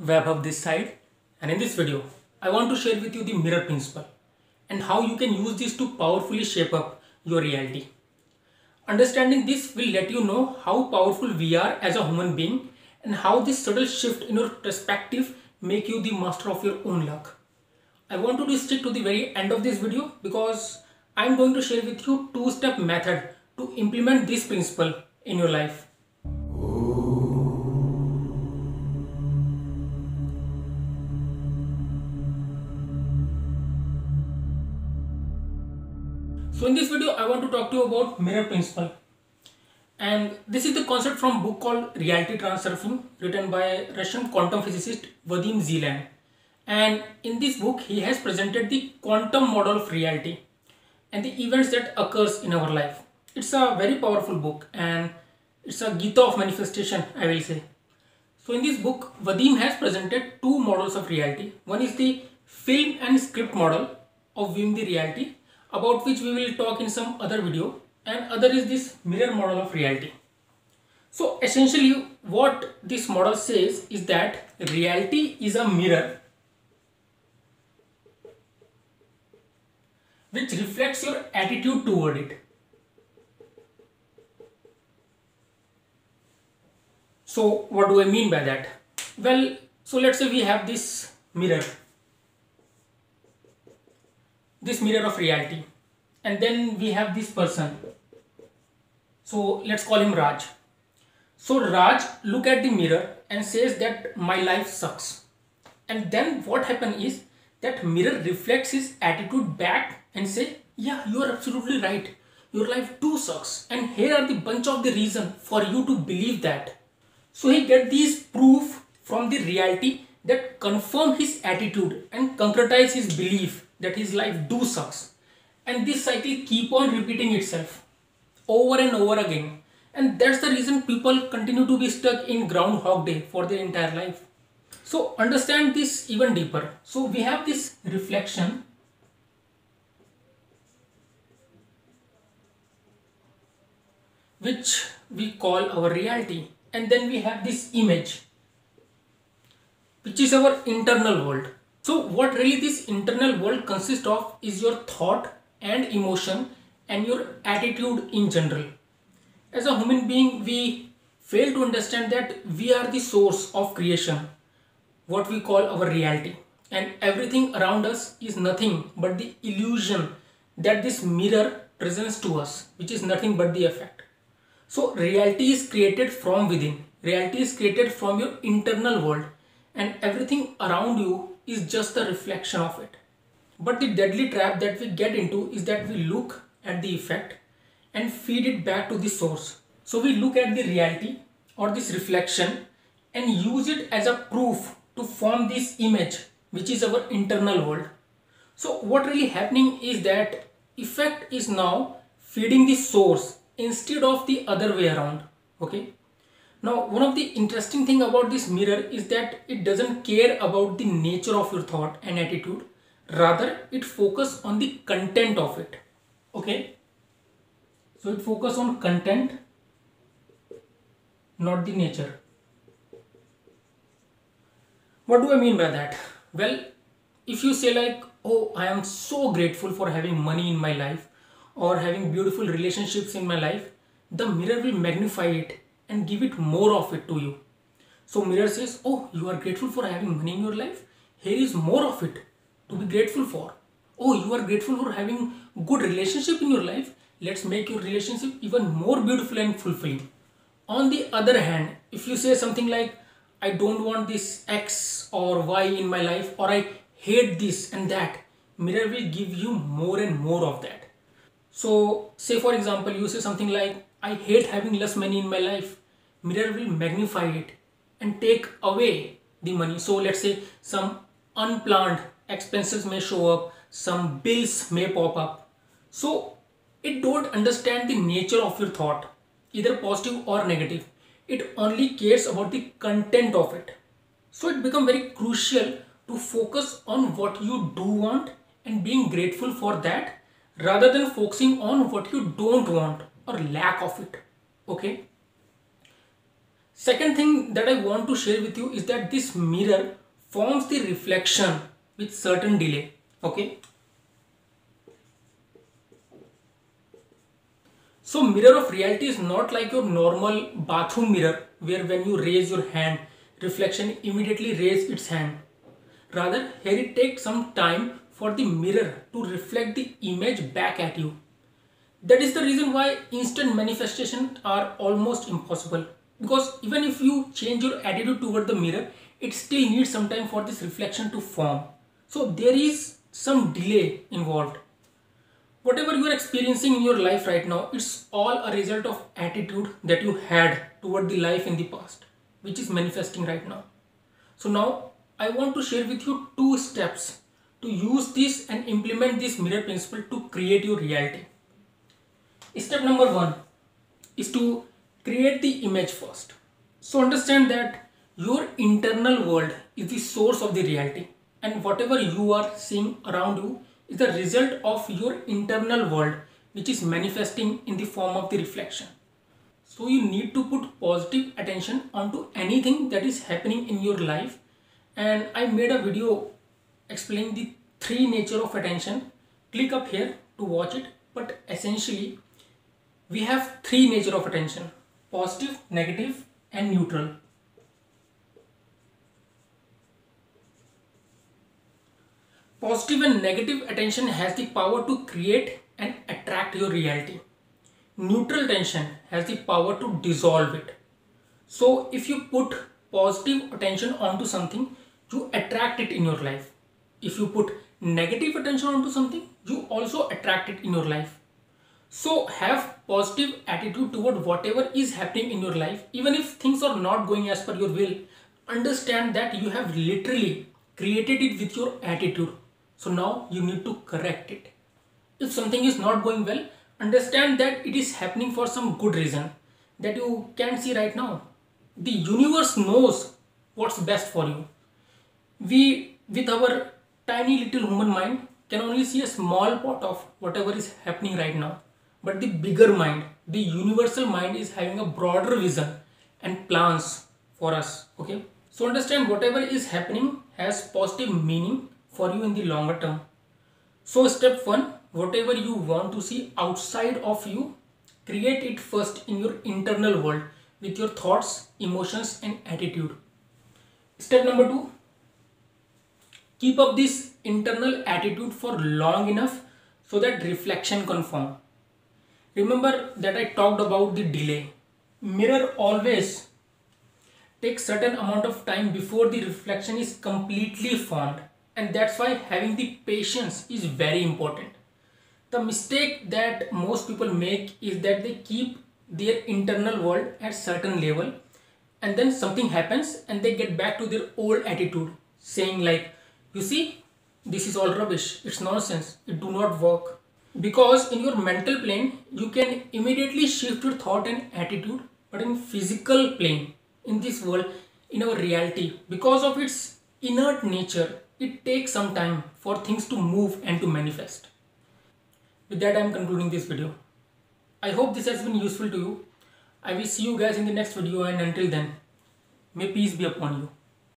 Vaibhav this side, and in this video I want to share with you the mirror principle and how you can use this to powerfully shape up your reality. Understanding this will let you know how powerful we are as a human being and how this subtle shift in your perspective make you the master of your own luck. I want to stick to the very end of this video because I am going to share with you two-step method to implement this principle in your life. So in this video, I want to talk to you about mirror principle. And this is the concept from book called Reality Transurfing, written by Russian quantum physicist Vadim Zeland. And in this book, he has presented the quantum model of reality and the events that occurs in our life. It's a very powerful book and it's a Gita of manifestation, I will say. So in this book, Vadim has presented two models of reality. One is the film and script model of viewing the reality, about which we will talk in some other video, and other is this mirror model of reality. So essentially what this model says is that reality is a mirror which reflects your attitude toward it. So what do I mean by that? Well, so let's say we have this mirror of reality, and then we have this person, so let's call him Raj. So Raj look at the mirror and says that my life sucks, and then what happens is that mirror reflects his attitude back and say, yeah, you are absolutely right, your life too sucks, and here are the bunch of the reason for you to believe that. So he get these proof from the reality that confirm his attitude and concretize his belief that his life do sucks, and this cycle keep on repeating itself over and over again, and that's the reason people continue to be stuck in Groundhog Day for their entire life. So understand this even deeper. So we have this reflection which we call our reality, and then we have this image which is our internal world. So what really this internal world consists of is your thought and emotion and your attitude in general. As a human being, we fail to understand that we are the source of creation, what we call our reality, and everything around us is nothing but the illusion that this mirror presents to us, which is nothing but the effect. So reality is created from within, reality is created from your internal world, and everything around you is just a reflection of it. But the deadly trap that we get into is that we look at the effect and feed it back to the source. So we look at the reality or this reflection and use it as a proof to form this image, which is our internal world. So what really happening is that effect is now feeding the source instead of the other way around. Okay. Now, one of the interesting thing about this mirror is that it doesn't care about the nature of your thought and attitude. Rather, it focuses on the content of it. Okay. So it focuses on content, not the nature. What do I mean by that? Well, if you say like, oh, I am so grateful for having money in my life or having beautiful relationships in my life, the mirror will magnify it and give it more of it to you. So mirror says, oh, you are grateful for having money in your life, here is more of it to be grateful for. Oh, you are grateful for having good relationship in your life, let's make your relationship even more beautiful and fulfilling. On the other hand, if you say something like, I don't want this X or Y in my life, or I hate this and that, mirror will give you more and more of that. So say for example, you say something like, I hate having less money in my life, mirror will magnify it and take away the money. So let's say some unplanned expenses may show up, some bills may pop up. So it don't understand the nature of your thought, either positive or negative. It only cares about the content of it. So it becomes very crucial to focus on what you do want and being grateful for that, rather than focusing on what you don't want or lack of it. Okay. Second thing that I want to share with you is that this mirror forms the reflection with certain delay. Okay. So mirror of reality is not like your normal bathroom mirror where when you raise your hand, reflection immediately raise its hand. Rather, here it takes some time for the mirror to reflect the image back at you. That is the reason why instant manifestations are almost impossible. Because even if you change your attitude toward the mirror, it still needs some time for this reflection to form. So there is some delay involved. Whatever you are experiencing in your life right now, it's all a result of attitude that you had toward the life in the past, which is manifesting right now. So now I want to share with you 2 steps to use this and implement this mirror principle to create your reality. Step number 1 is to create the image first. So understand that your internal world is the source of the reality, and whatever you are seeing around you is the result of your internal world, which is manifesting in the form of the reflection. So you need to put positive attention onto anything that is happening in your life, and I made a video explaining the 3 nature of attention. Click up here to watch it. But essentially we have 3 nature of attention: positive, negative and neutral. Positive and negative attention has the power to create and attract your reality. Neutral attention has the power to dissolve it. So if you put positive attention onto something, you attract it in your life. If you put negative attention onto something, you also attract it in your life. So have positive attitude toward whatever is happening in your life. Even if things are not going as per your will, understand that you have literally created it with your attitude. So now you need to correct it. If something is not going well, understand that it is happening for some good reason that you can't see right now. The universe knows what's best for you. We, with our tiny little human mind, can only see a small part of whatever is happening right now. But the bigger mind, the universal mind, is having a broader vision and plans for us. Okay. So understand whatever is happening has positive meaning for you in the longer term. So step 1, whatever you want to see outside of you, create it first in your internal world with your thoughts, emotions and attitude. Step number 2, keep up this internal attitude for long enough so that reflection can form. Remember that I talked about the delay. Mirror always takes certain amount of time before the reflection is completely formed, and that's why having the patience is very important. The mistake that most people make is that they keep their internal world at certain level, and then something happens and they get back to their old attitude, saying like, you see, this is all rubbish, it's nonsense, it do not work. Because in your mental plane you can immediately shift your thought and attitude, but in physical plane, in this world, in our reality, because of its inert nature, it takes some time for things to move and to manifest. With that I am concluding this video. I hope this has been useful to you. I will see you guys in the next video, and until then, may peace be upon you.